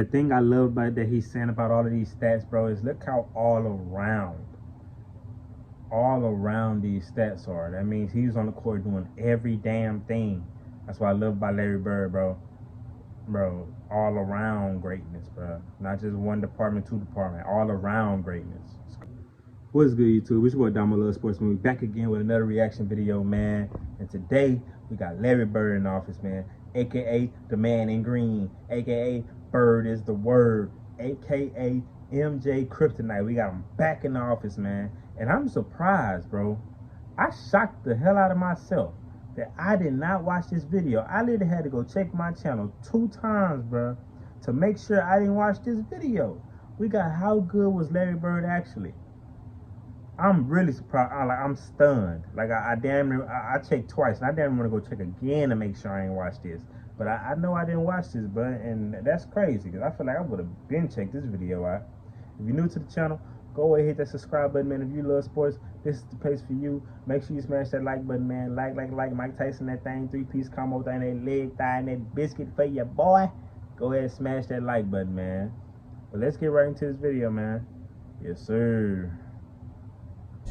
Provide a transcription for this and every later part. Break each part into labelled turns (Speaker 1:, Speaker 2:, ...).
Speaker 1: The thing I love about that he's saying about all of these stats, bro, is look how all around these stats are. That means he was on the court doing every damn thing. That's what I love about Larry Bird, bro. Bro, all around greatness, bro. Not just one department, two department, all around greatness. What's good, YouTube? It's your boy Damo Love Sports, man. We back again with another reaction video, man. And today we got Larry Bird in office, man. AKA the man in green, AKA Bird is the word, AKA MJ Kryptonite. We got him back in the office, man. And I'm surprised, bro. I shocked the hell out of myself that I did not watch this video. I literally had to go check my channel 2 times, bro, to make sure I didn't watch this video. We got how good was Larry Bird actually? I'm really surprised. I'm stunned. Like I checked twice, and I damn want to go check again to make sure I ain't watched this. But I know I didn't watch this, bro, and that's crazy because I feel like I would have been checked this video out. If you're new to the channel, go ahead, hit that subscribe button, man. If you love sports, this is the place for you. Make sure you smash that like button, man. Like Mike Tyson, that thing, 3-piece combo thing, that leg thigh, and that biscuit for your boy. Go ahead and smash that like button, man. But let's get right into this video, man. Yes, sir.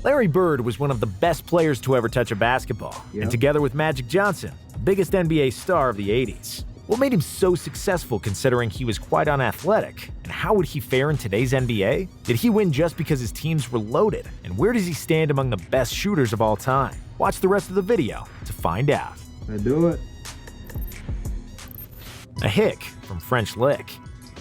Speaker 2: Larry Bird was one of the best players to ever touch a basketball, and together with Magic Johnson, the biggest NBA star of the 80s. What made him so successful considering he was quite unathletic? And how would he fare in today's NBA? Did he win just because his teams were loaded? And where does he stand among the best shooters of all time? Watch the rest of the video to find out.
Speaker 1: Let's do it.
Speaker 2: A hick from French Lick.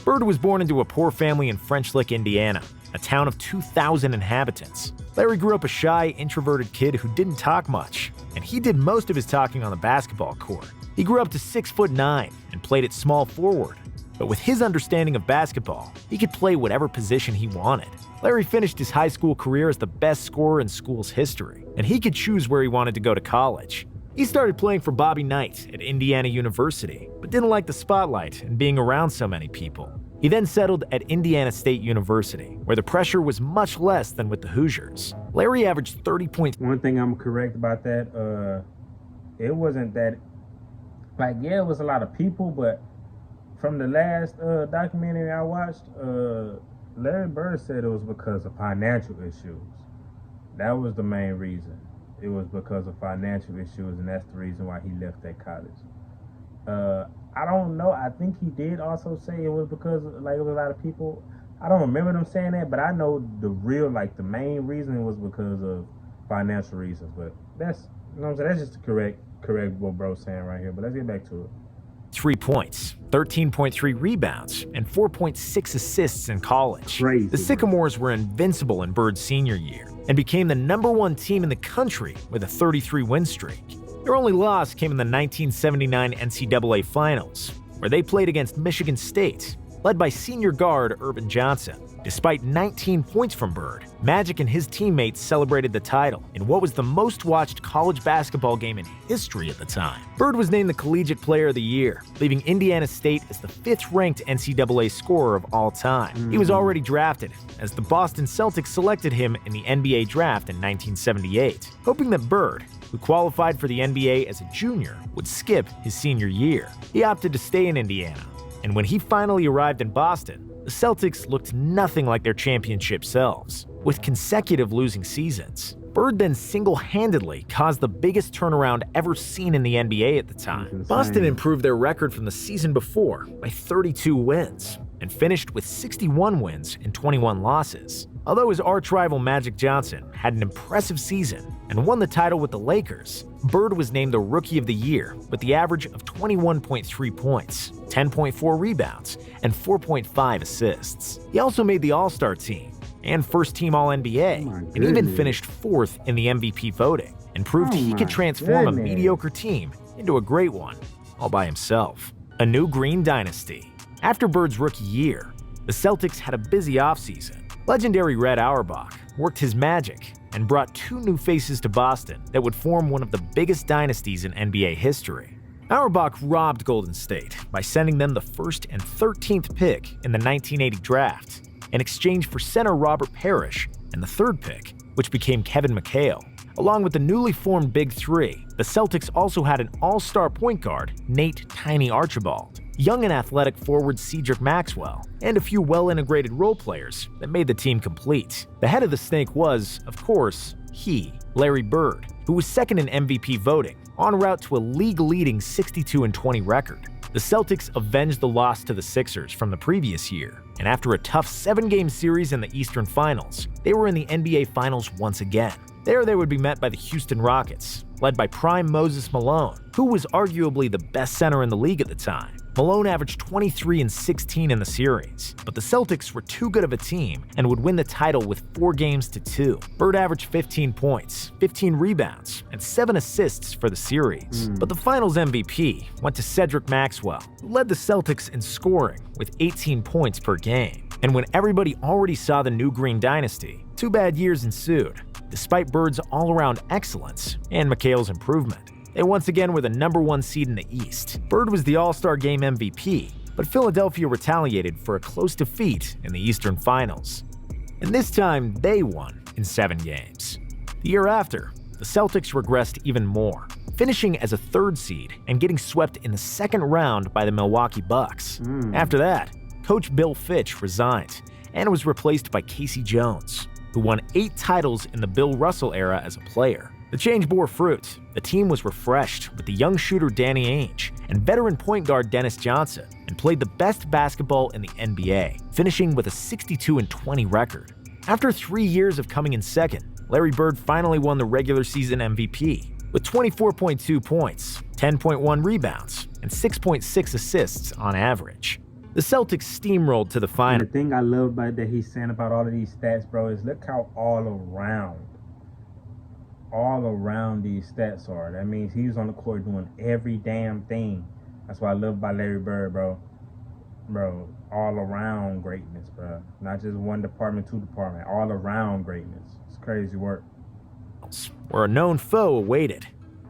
Speaker 2: Bird was born into a poor family in French Lick, Indiana, a town of 2,000 inhabitants. Larry grew up a shy, introverted kid who didn't talk much, and he did most of his talking on the basketball court. He grew up to 6'9" and played at small forward. But with his understanding of basketball, he could play whatever position he wanted. Larry finished his high school career as the best scorer in school's history, and he could choose where he wanted to go to college. He started playing for Bobby Knight at Indiana University, but didn't like the spotlight and being around so many people. He then settled at Indiana State University, where the pressure was much less than with the Hoosiers. Larry averaged 30 points.
Speaker 1: One thing I'm correct about that, it wasn't that, like, yeah, it was a lot of people, but from the last documentary I watched, Larry Bird said it was because of financial issues. That was the main reason. It was because of financial issues, and that's the reason why he left that college. I don't know. I think he did also say it was because, like, it was a lot of people. I don't remember them saying that, but I know the real, like, the main reason was because of financial reasons. But that's, you know what I'm saying? That's just the correct what bro's saying right here. But let's get back to it.
Speaker 2: 3 points, 13.3 rebounds, and 4.6 assists in college.
Speaker 1: Crazy,
Speaker 2: the Sycamores were invincible in Bird's senior year and became the #1 team in the country with a 33-win streak. Their only loss came in the 1979 NCAA Finals, where they played against Michigan State, led by senior guard Urban Johnson. Despite 19 points from Bird, Magic and his teammates celebrated the title in what was the most watched college basketball game in history at the time. Bird was named the Collegiate Player of the Year, leaving Indiana State as the 5th-ranked NCAA scorer of all time. He was already drafted, as the Boston Celtics selected him in the NBA draft in 1978, hoping that Bird, who qualified for the NBA as a junior, would skip his senior year. He opted to stay in Indiana, and when he finally arrived in Boston, the Celtics looked nothing like their championship selves, with consecutive losing seasons. Bird then single-handedly caused the biggest turnaround ever seen in the NBA at the time. Boston improved their record from the season before by 32 wins, and finished with 61 wins and 21 losses. Although his arch-rival Magic Johnson had an impressive season and won the title with the Lakers, Bird was named the Rookie of the Year with the average of 21.3 points, 10.4 rebounds, and 4.5 assists. He also made the All-Star team and first-team All-NBA, and even finished 4th in the MVP voting, and proved he could transform a mediocre team into a great one, all by himself. A new green dynasty. After Bird's rookie year, the Celtics had a busy offseason. Legendary Red Auerbach worked his magic and brought 2 new faces to Boston that would form one of the biggest dynasties in NBA history. Auerbach robbed Golden State by sending them the 1st and 13th pick in the 1980 draft, in exchange for center Robert Parrish and the 3rd pick, which became Kevin McHale. Along with the newly formed Big Three, the Celtics also had an all-star point guard, Nate "Tiny" Archibald, young and athletic forward Cedric Maxwell, and a few well-integrated role players that made the team complete. The head of the snake was, of course, Larry Bird, who was second in MVP voting, en route to a league-leading 62-20 record. The Celtics avenged the loss to the Sixers from the previous year, and after a tough 7-game series in the Eastern Finals, they were in the NBA Finals once again. There they would be met by the Houston Rockets, led by prime Moses Malone, who was arguably the best center in the league at the time. Malone averaged 23 and 16 in the series, but the Celtics were too good of a team and would win the title with 4-2. Bird averaged 15 points, 15 rebounds, and 7 assists for the series. But the finals MVP went to Cedric Maxwell, who led the Celtics in scoring with 18 points per game. And when everybody already saw the new Green Dynasty, 2 bad years ensued. Despite Bird's all-around excellence and McHale's improvement, they once again were the #1 seed in the East. Bird was the All-Star Game MVP, but Philadelphia retaliated for a close defeat in the Eastern Finals. And this time, they won in 7 games. The year after, the Celtics regressed even more, finishing as a 3rd seed and getting swept in the 2nd round by the Milwaukee Bucks. After that, coach Bill Fitch resigned and was replaced by Casey Jones, who won 8 titles in the Bill Russell era as a player. The change bore fruit. The team was refreshed with the young shooter Danny Ainge and veteran point guard Dennis Johnson, and played the best basketball in the NBA, finishing with a 62-20 record. After 3 years of coming in second, Larry Bird finally won the regular season MVP with 24.2 points, 10.1 rebounds, and 6.6 assists on average. The Celtics steamrolled to the final.
Speaker 1: And the thing I love about that he's saying about all of these stats, bro, is look how all around these stats are. That means he was on the court doing every damn thing. That's what I love about Larry Bird, bro. Bro, all around greatness, bro. Not just one department, 2 department, all around greatness. It's crazy work.
Speaker 2: Where a known foe awaited.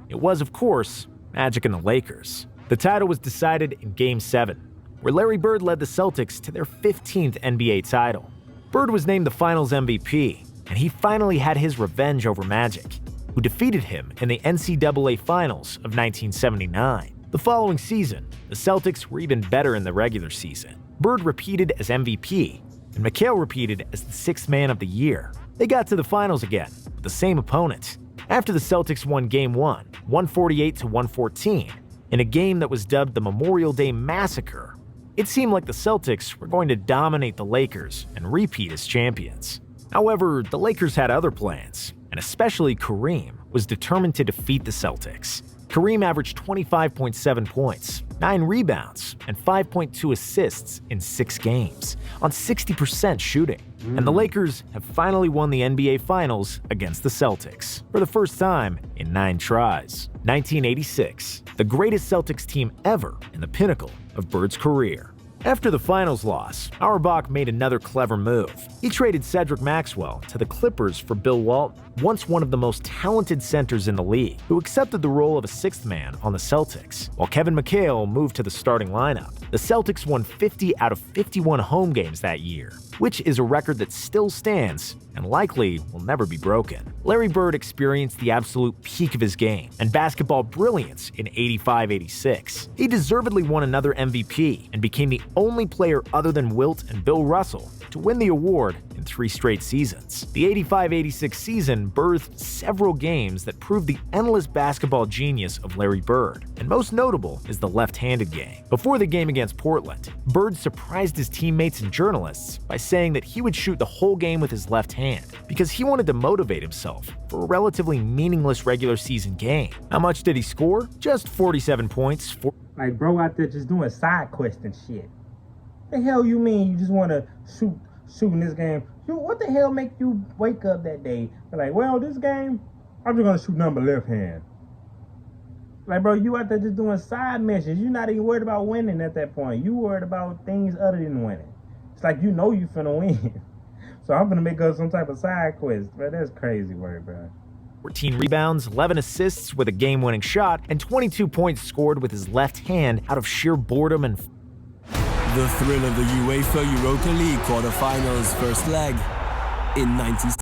Speaker 2: It was, of course, Magic and the Lakers. The title was decided in Game 7, where Larry Bird led the Celtics to their 15th NBA title. Bird was named the Finals MVP, and he finally had his revenge over Magic, who defeated him in the NCAA Finals of 1979. The following season, the Celtics were even better in the regular season. Bird repeated as MVP, and McHale repeated as the 6th Man of the Year. They got to the finals again, with the same opponent. After the Celtics won Game 1, 148-114, in a game that was dubbed the Memorial Day Massacre, it seemed like the Celtics were going to dominate the Lakers and repeat as champions. However, the Lakers had other plans, and especially Kareem was determined to defeat the Celtics. Kareem averaged 25.7 points, 9 rebounds, and 5.2 assists in 6 games, on 60% shooting. And the Lakers have finally won the NBA Finals against the Celtics, for the first time in 9 tries. 1986, the greatest Celtics team ever in the pinnacle of Bird's career. After the finals loss, Auerbach made another clever move. He traded Cedric Maxwell to the Clippers for Bill Walton, once one of the most talented centers in the league, who accepted the role of a 6th man on the Celtics, while Kevin McHale moved to the starting lineup. The Celtics won 50 out of 51 home games that year, which is a record that still stands and likely will never be broken. Larry Bird experienced the absolute peak of his game and basketball brilliance in 85-86. He deservedly won another MVP and became the only player other than Wilt and Bill Russell to win the award in 3 straight seasons. The 85-86 season birthed several games that proved the endless basketball genius of Larry Bird, and most notable is the left-handed game. Before the game against Portland, Bird surprised his teammates and journalists by saying that he would shoot the whole game with his left hand because he wanted to motivate himself for a relatively meaningless regular season game. How much did he score? Just 47 points.
Speaker 1: Like, bro out there just doing side quest and shit. The hell you mean you just want to shoot in this game? What the hell make you wake up that day? Like, well, this game, I'm just going to shoot number left hand. Like, bro, you out there just doing side missions. You're not even worried about winning at that point. You worried about things other than winning. It's like you know you finna win. So I'm gonna make up some type of side quest. Bro, that's crazy work, bro.
Speaker 2: 14 rebounds, 11 assists with a game-winning shot, and 22 points scored with his left hand out of sheer boredom and
Speaker 3: the thrill of the UEFA Europa League quarterfinals first leg in 19...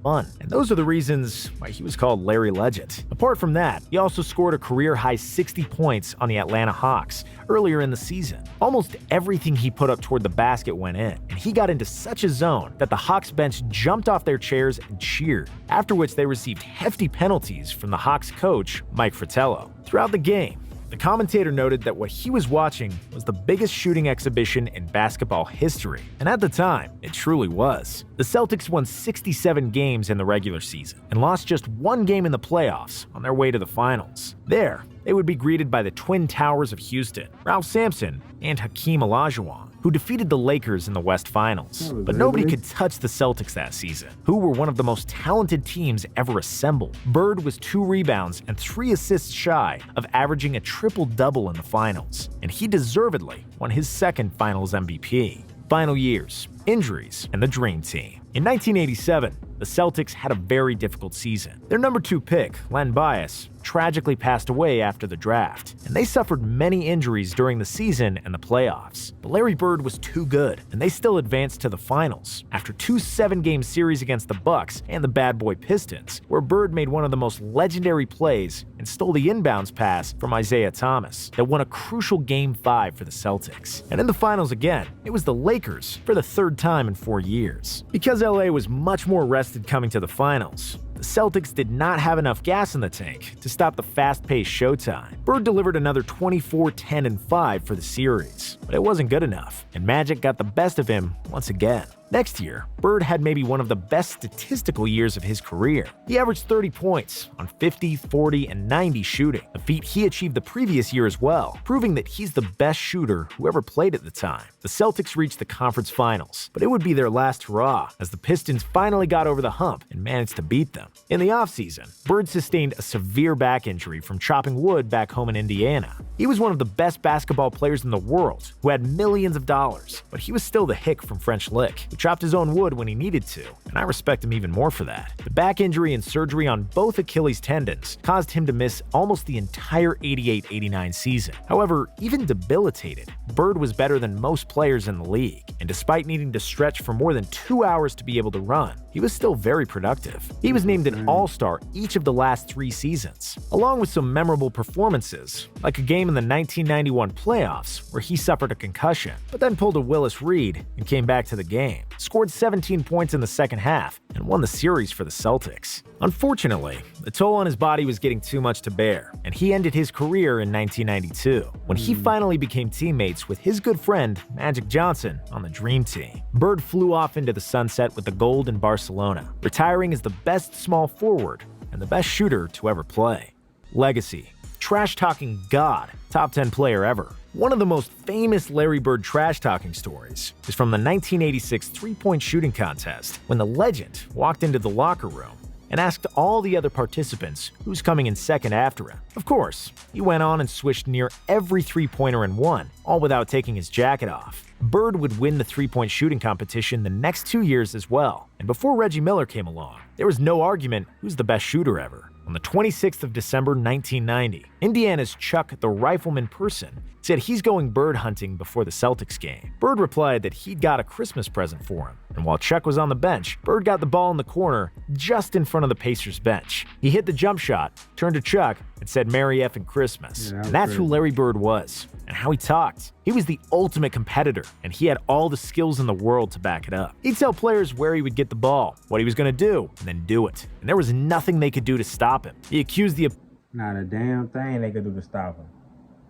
Speaker 2: fun. And those are the reasons why he was called Larry Legend. Apart from that, he also scored a career-high 60 points on the Atlanta Hawks earlier in the season. Almost everything he put up toward the basket went in, and he got into such a zone that the Hawks bench jumped off their chairs and cheered, after which they received hefty penalties from the Hawks coach, Mike Fratello. Throughout the game, the commentator noted that what he was watching was the biggest shooting exhibition in basketball history, and at the time, it truly was. The Celtics won 67 games in the regular season and lost just one game in the playoffs on their way to the finals. There, they would be greeted by the Twin Towers of Houston, Ralph Sampson, and Hakeem Olajuwon, who defeated the Lakers in the West Finals. But nobody could touch the Celtics that season, who were one of the most talented teams ever assembled. Bird was 2 rebounds and 3 assists shy of averaging a triple-double in the finals, and he deservedly won his second Finals MVP. Final years, injuries, and the Dream Team. In 1987, the Celtics had a very difficult season. Their number 2 pick, Len Bias, tragically passed away after the draft, and they suffered many injuries during the season and the playoffs. But Larry Bird was too good, and they still advanced to the finals after 2 7-game series against the Bucks and the Bad Boy Pistons, where Bird made one of the most legendary plays and stole the inbounds pass from Isaiah Thomas that won a crucial Game 5 for the Celtics. And in the finals again, it was the Lakers for the 3rd time in 4 years. Because LA was much more rested coming to the finals, the Celtics did not have enough gas in the tank to stop the fast-paced showtime. Bird delivered another 24, 10, and 5 for the series, but it wasn't good enough, and Magic got the best of him once again. Next year, Bird had maybe one of the best statistical years of his career. He averaged 30 points on 50, 40, and 90 shooting, a feat he achieved the previous year as well, proving that he's the best shooter who ever played at the time. The Celtics reached the conference finals, but it would be their last hurrah as the Pistons finally got over the hump and managed to beat them. In the offseason, Bird sustained a severe back injury from chopping wood back home in Indiana. He was one of the best basketball players in the world who had millions of dollars, but he was still the hick from French Lick, who chopped his own wood when he needed to, and I respect him even more for that. The back injury and surgery on both Achilles tendons caused him to miss almost the entire 88-89 season. However, even debilitated, Bird was better than most players in the league, and despite needing to stretch for more than 2 hours to be able to run, he was still very productive. He was named an All-Star each of the last 3 seasons, along with some memorable performances, like a game in the 1991 playoffs where he suffered a concussion, but then pulled a Willis Reed and came back to the game, scored 17 points in the second half, and won the series for the Celtics. Unfortunately, the toll on his body was getting too much to bear, and he ended his career in 1992, when he finally became teammates with his good friend Magic Johnson on the Dream Team. Bird flew off into the sunset with the gold in Barcelona, retiring as the best small forward and the best shooter to ever play. Legacy. Trash-talking god, top 10 player ever. One of the most famous Larry Bird trash-talking stories is from the 1986 three-point shooting contest, when the legend walked into the locker room and asked all the other participants who's coming in second after him. Of course, he went on and swished near every three-pointer and won, all without taking his jacket off. Bird would win the three-point shooting competition the next 2 years as well, and before Reggie Miller came along, there was no argument who's the best shooter ever. On the 26th of December 1990, Indiana's Chuck the Rifleman Person said he's going bird hunting before the Celtics game. Bird replied that he'd got a Christmas present for him, and while Chuck was on the bench, Bird got the ball in the corner just in front of the Pacers bench. He hit the jump shot, turned to Chuck, and said Merry effing Christmas. And that's who Larry Bird was, and how he talked. He was the ultimate competitor, and he had all the skills in the world to back it up. He'd tell players where he would get the ball, what he was going to do, and then do it. And there was nothing they could do to stop him. He accused the
Speaker 1: Not a damn thing they could do to stop him.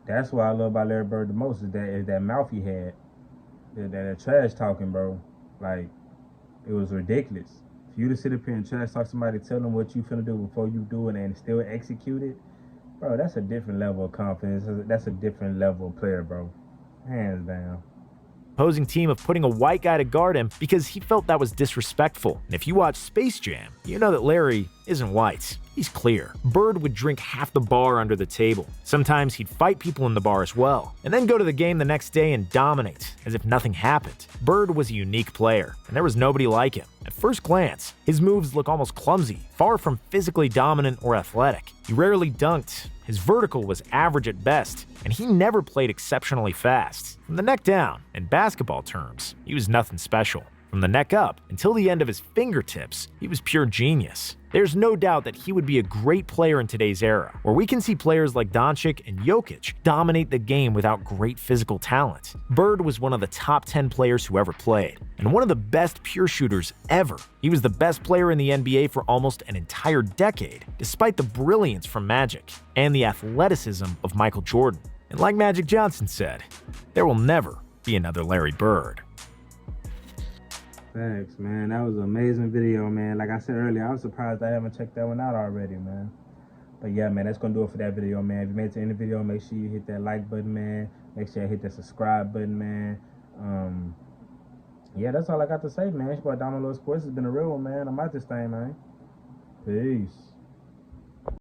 Speaker 1: That's what I love about Larry Bird the most, is that mouth he had. That trash talking, bro. Like, it was ridiculous. For you to sit up here and trash talk somebody, tell them what you finna do before you do it and still execute it, bro, that's a different level of confidence. That's a different level of player, bro. Hands down.
Speaker 2: opposing team of putting a white guy to guard him because he felt that was disrespectful. And if you watch Space Jam, you know that Larry isn't white. He's clear. Bird would drink half the bar under the table. Sometimes he'd fight people in the bar as well, and then go to the game the next day and dominate, as if nothing happened. Bird was a unique player, and there was nobody like him. At first glance, his moves look almost clumsy, far from physically dominant or athletic. He rarely dunked, his vertical was average at best, and he never played exceptionally fast. From the neck down, in basketball terms, he was nothing special. From the neck up until the end of his fingertips, he was pure genius. There's no doubt that he would be a great player in today's era, where we can see players like Doncic and Jokic dominate the game without great physical talent. Bird was one of the top 10 players who ever played, and one of the best pure shooters ever. He was the best player in the NBA for almost an entire decade, despite the brilliance from Magic and the athleticism of Michael Jordan. And like Magic Johnson said, there will never be another Larry Bird.
Speaker 1: Thanks, man. That was an amazing video, man. Like I said earlier, I was surprised I haven't checked that one out already, man. But yeah, man, that's going to do it for that video, man. If you made it to the end of the video, make sure you hit that like button, man. Make sure you hit that subscribe button, man. Yeah, that's all I got to say, man. It's about Domino Sports. It's been a real one, man. I'm out this thing, man. Peace.